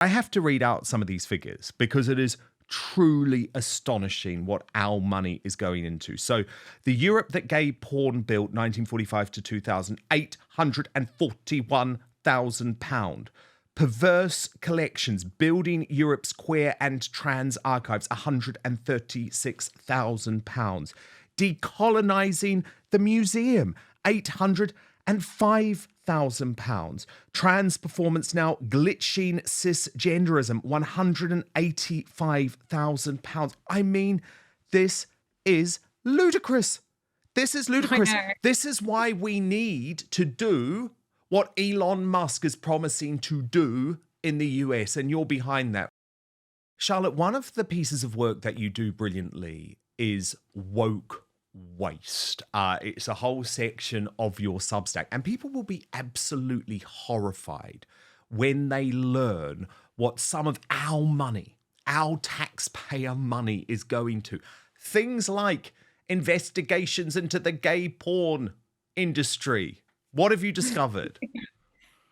I have to read out some of these figures because it is truly astonishing what our money is going into. So the Europe that gay porn built 1945 to 2000, £841,000. Perverse collections building Europe's queer and trans archives, £136,000. Decolonizing the museum, £805,000. Trans performance now glitching cisgenderism, £185,000. I mean, this is ludicrous. This is ludicrous. This is why we need to do what Elon Musk is promising to do in the US, and you're behind that. Charlotte, one of the pieces of work that you do brilliantly is woke waste. It's a whole section of your Substack, and people will be absolutely horrified when they learn what some of our money, our taxpayer money, is going to. Things like investigations into the gay porn industry. What have you discovered?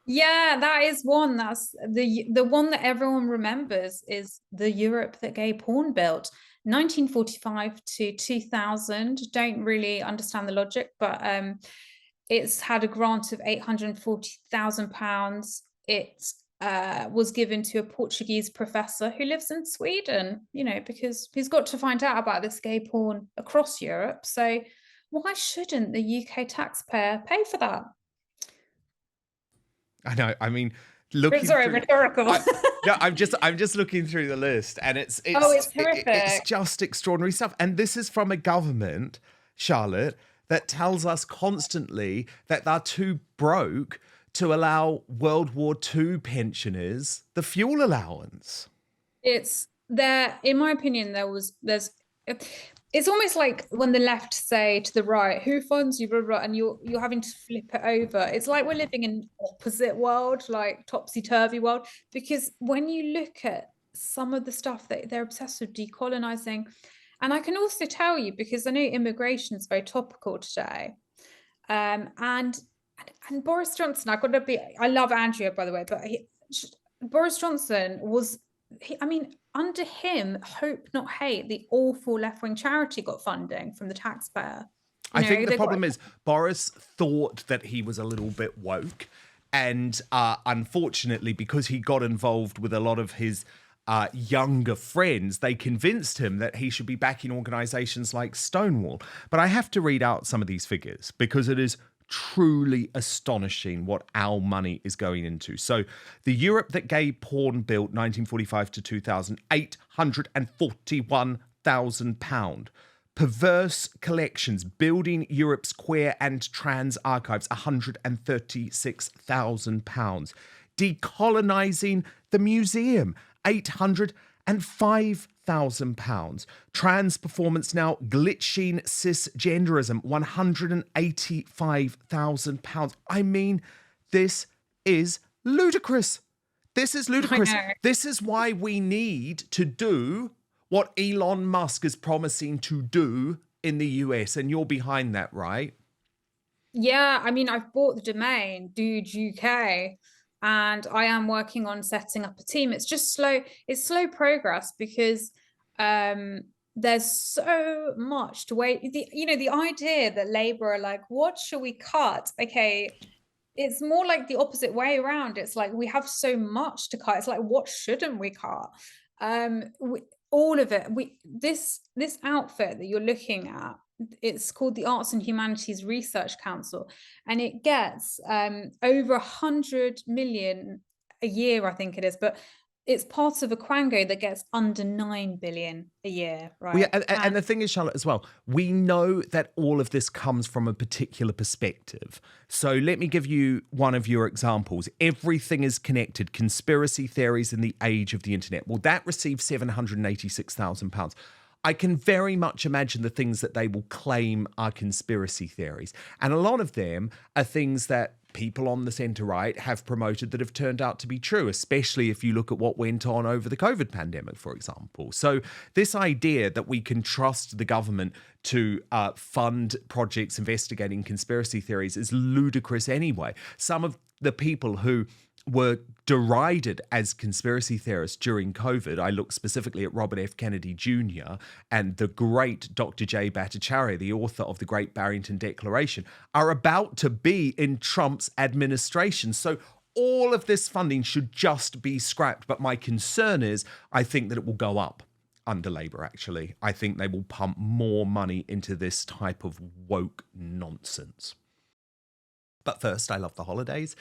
Yeah, that is one. That's the one that everyone remembers is the Europe that gay porn built. 1945 to 2000. Don't really understand the logic, but it's had a grant of £840,000. It was given to a Portuguese professor who lives in Sweden, because he's got to find out about this gay porn across Europe. So why shouldn't the UK taxpayer pay for that? I know. I mean, rhetorical. No, I'm just looking through the list, and it's horrific. It's just extraordinary stuff. And this is from a government, Charlotte, that tells us constantly that they're too broke to allow World War II pensioners the fuel allowance. It's there, in my opinion, it's almost like when the left say to the right, who funds you, blah, blah, and you're having to flip it over. It's like we're living in an opposite world, like topsy-turvy world, because when you look at some of the stuff that they're obsessed with decolonizing, and I can also tell you, because I know immigration is very topical today, and Boris Johnson, I love Andrea, by the way, but Boris Johnson was, under him, Hope Not Hate, the awful left-wing charity, got funding from the taxpayer. I think the problem is Boris thought that he was a little bit woke, and unfortunately, because he got involved with a lot of his younger friends, they convinced him that he should be backing organisations like Stonewall. But I have to read out some of these figures because it is truly astonishing what our money is going into. So the Europe that gay porn built 1945 to 2000, £841,000. Perverse collections building Europe's queer and trans archives, £136,000. Decolonizing the museum, £805,000. Trans performance now glitching cisgenderism, £185,000. I mean, this is ludicrous. This is ludicrous. This is why we need to do what Elon Musk is promising to do in the US, and you're behind that, right? Yeah, I've bought the domain DOGE UK, and I am working on setting up a team. It's just slow. It's slow progress because there's so much to wait. The idea that Labour are like, what should we cut? Okay, it's more like the opposite way around. It's like we have so much to cut. It's like, what shouldn't we cut? All of it. This outfit that you're looking at, it's called the Arts and Humanities Research Council, and it gets over 100 million a year, I think it is, but it's part of a quango that gets under 9 billion a year, right? Well, yeah, and the thing is, Charlotte, as well, we know that all of this comes from a particular perspective. So let me give you one of your examples. Everything is connected. Conspiracy theories in the age of the internet. Well, that received £786,000. I can very much imagine the things that they will claim are conspiracy theories. And a lot of them are things that people on the centre-right have promoted that have turned out to be true, especially if you look at what went on over the COVID pandemic, for example. So this idea that we can trust the government to fund projects investigating conspiracy theories is ludicrous anyway. Some of the people who were derided as conspiracy theorists during COVID. I look specifically at Robert F. Kennedy Jr. and the great Dr. J. Bhattacharya, the author of the Great Barrington Declaration, are about to be in Trump's administration. So all of this funding should just be scrapped. But my concern is I think that it will go up under Labour, actually. I think they will pump more money into this type of woke nonsense. But first, I love the holidays.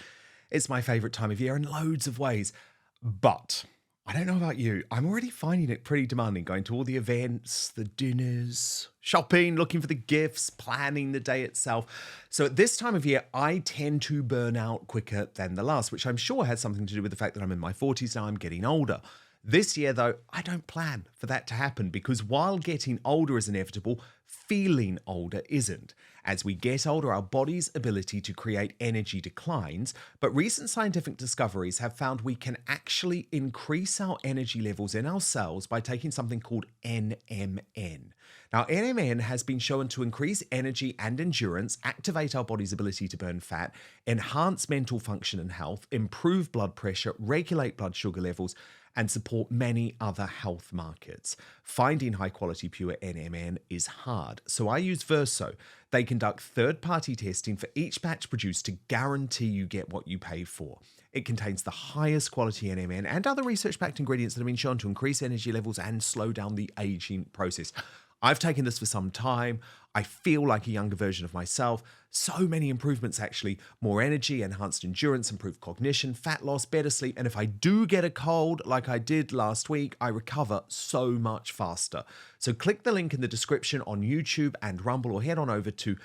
It's my favourite time of year in loads of ways. But I don't know about you, I'm already finding it pretty demanding, going to all the events, the dinners, shopping, looking for the gifts, planning the day itself. So at this time of year, I tend to burn out quicker than the last, which I'm sure has something to do with the fact that I'm in my 40s now, I'm getting older. This year, though, I don't plan for that to happen because while getting older is inevitable, feeling older isn't. As we get older, our body's ability to create energy declines, but recent scientific discoveries have found we can actually increase our energy levels in our cells by taking something called NMN. Now, NMN has been shown to increase energy and endurance, activate our body's ability to burn fat, enhance mental function and health, improve blood pressure, regulate blood sugar levels, and support many other health markets. Finding high-quality pure NMN is hard, so I use Verso. They conduct third-party testing for each batch produced to guarantee you get what you pay for. It contains the highest quality NMN and other research-backed ingredients that have been shown to increase energy levels and slow down the aging process. I've taken this for some time. I feel like a younger version of myself. So many improvements, actually. More energy, enhanced endurance, improved cognition, fat loss, better sleep. And if I do get a cold like I did last week, I recover so much faster. So click the link in the description on YouTube and Rumble or head on over to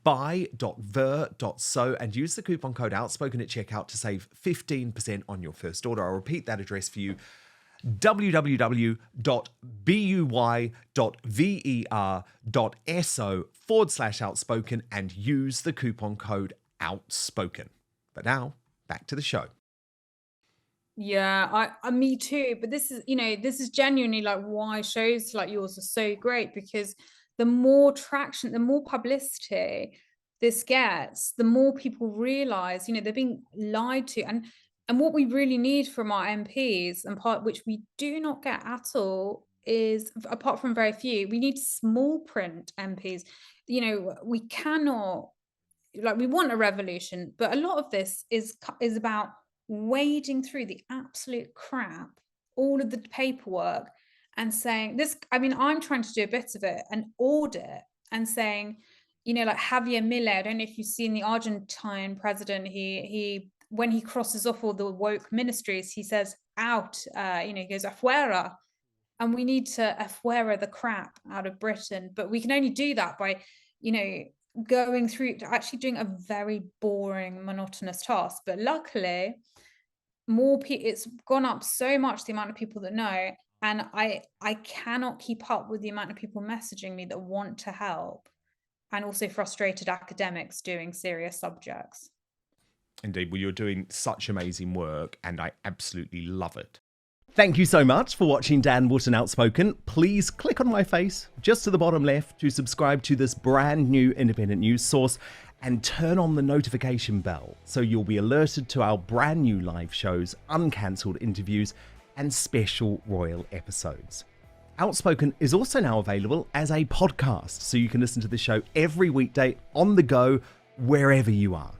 buy.ver.so and use the coupon code Outspoken at checkout to save 15% on your first order. I'll repeat that address for you. www.buy.ver.so/outspoken and use the coupon code Outspoken. But now, back to the show. Yeah, me too. But this is genuinely like why shows like yours are so great, because the more traction, the more publicity this gets, the more people realize, they're being lied to. And what we really need from our MPs, and part which we do not get at all, is, apart from very few, we need small print MPs. We cannot, like, we want a revolution, but a lot of this is about wading through the absolute crap, all of the paperwork, and saying this. I mean, I'm trying to do a bit of it, an audit, and saying, like Javier Milei, I don't know if you've seen the Argentine president, he when he crosses off all the woke ministries, he says out, he goes afuera. And we need to afuera the crap out of Britain. But we can only do that by, going through, actually doing a very boring, monotonous task. But luckily, it's gone up so much, the amount of people that know. And I cannot keep up with the amount of people messaging me that want to help. And also frustrated academics doing serious subjects. Indeed. Well, you're doing such amazing work and I absolutely love it. Thank you so much for watching Dan Wootton Outspoken. Please click on my face just to the bottom left to subscribe to this brand new independent news source and turn on the notification bell so you'll be alerted to our brand new live shows, uncancelled interviews, and special royal episodes. Outspoken is also now available as a podcast, so you can listen to the show every weekday on the go, wherever you are.